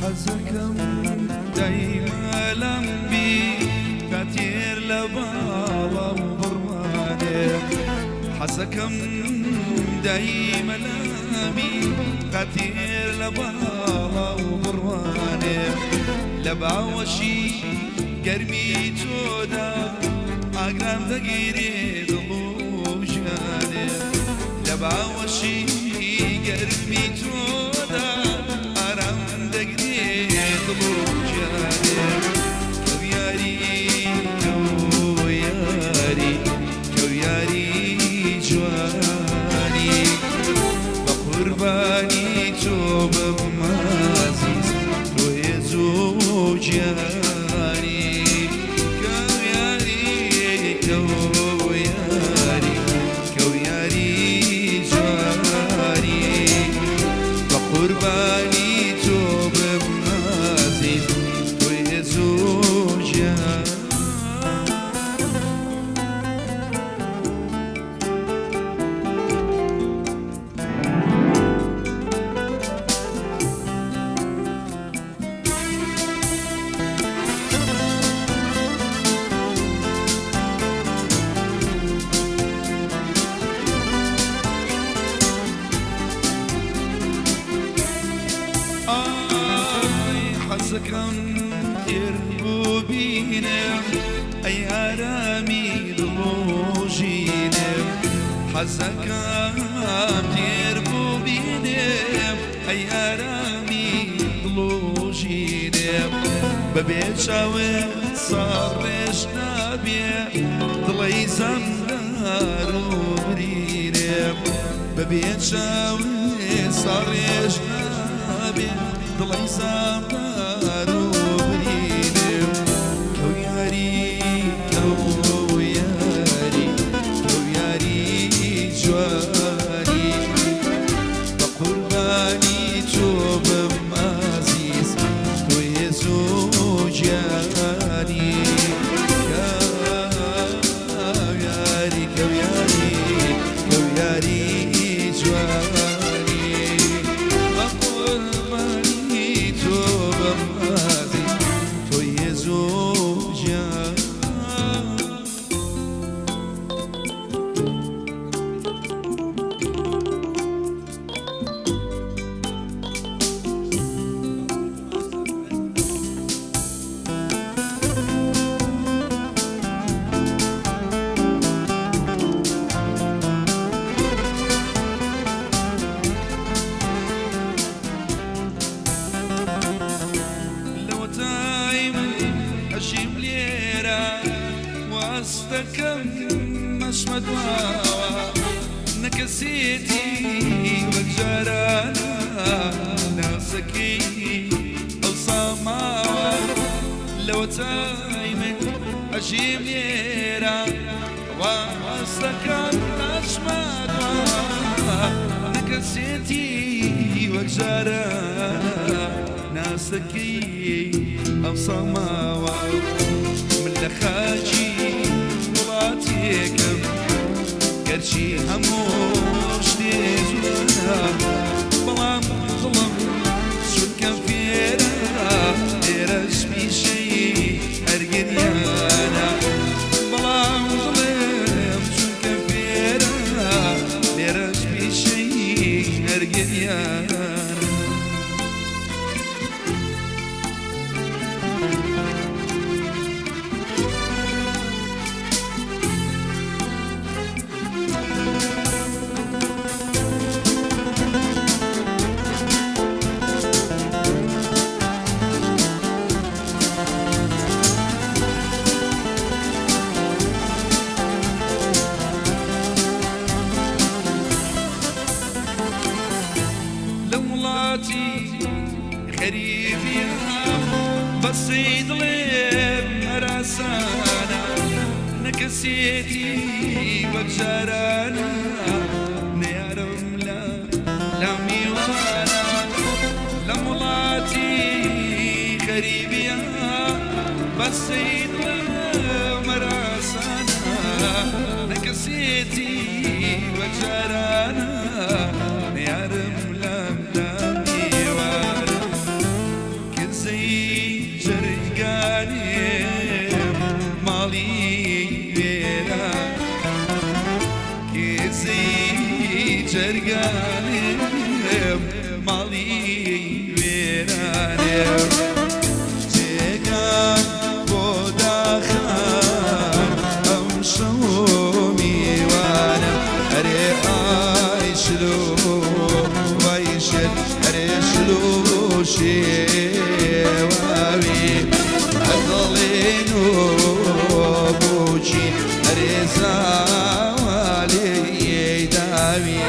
حزكم دايما لمبي كتير لبالا وبرماني حزكم دايما لمبي كتير لبالا وبرماني لبعوشي قرمي تودا أقرام دقيري ضلوجاني لبعوشي قرمي تودا قرباني توب مازيز توي زوجاني كوياري كوياري كوياري جواني قرباني توب مازيز توي زوجاني حزكم يربو بينا أي أرامي ضلوجينا حزكم يربو بينا أي أرامي ضلوجينا ببيت شاوي صارش نابيا ضلي زمدار وبرينا ببيت شاوي صارش نابيا ضلي زمدار وبرينا كوياري كوياري كوياري جواري بقرباني توب مازيز توي زوجاني كوياري كوياري كوياري جواري بقرباني توب مازيز توي زوجاني أجيب ليرة واستكم مش مدواوة نكسيتي وجرانا ناسكي أو صماوة لو تايمن أجيب ليرة واستكم مش مدواوة نكسيتي وجرانا ناسكي أو صماوة من لخاجي ولاتيكم كرشي هموش تيزونا بلام ظلم شون كان فيرا ليرش بي شي أرقريانا بلام ظلم شون كان فيرا ليرش بي شي أرقريانا نكسيتي وجرانا نيارم لا ميوانا لمولاتي غريبيا بسيط مراسانا نكسيتي وجرانا نيارم لا ميوانا كزي جرقاني مالي جرقاني مالي ويراني تيقا بودا خان امشومي وانا اري عايشلو ويشل اري شلو شيواوي اضلينو بوشي اري زاوالي داوي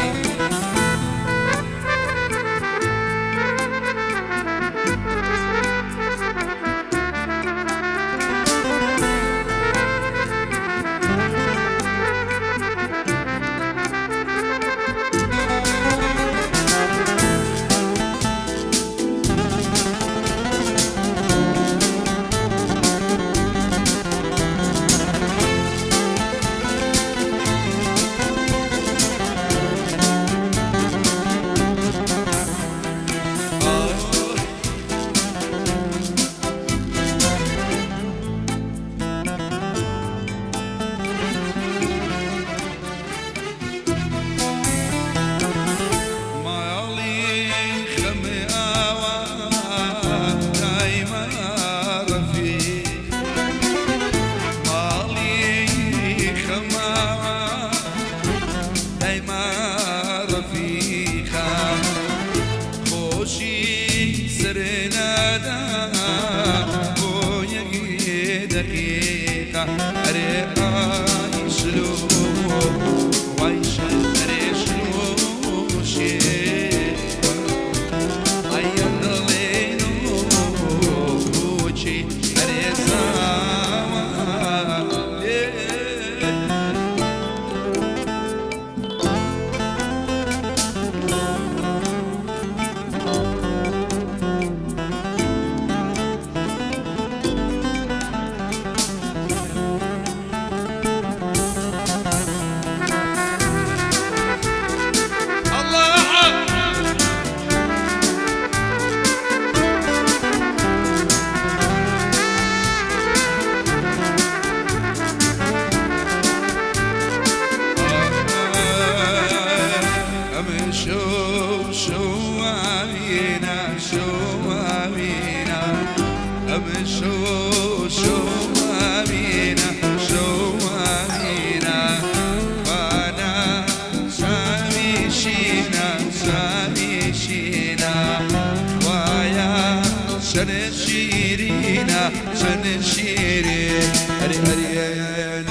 شنشيري هري هري يا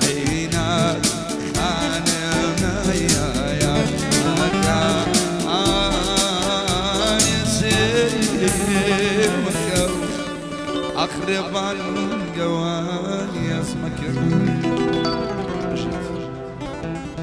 هينا خانمنا يا مكا يسير أخرب عن قواني اسمك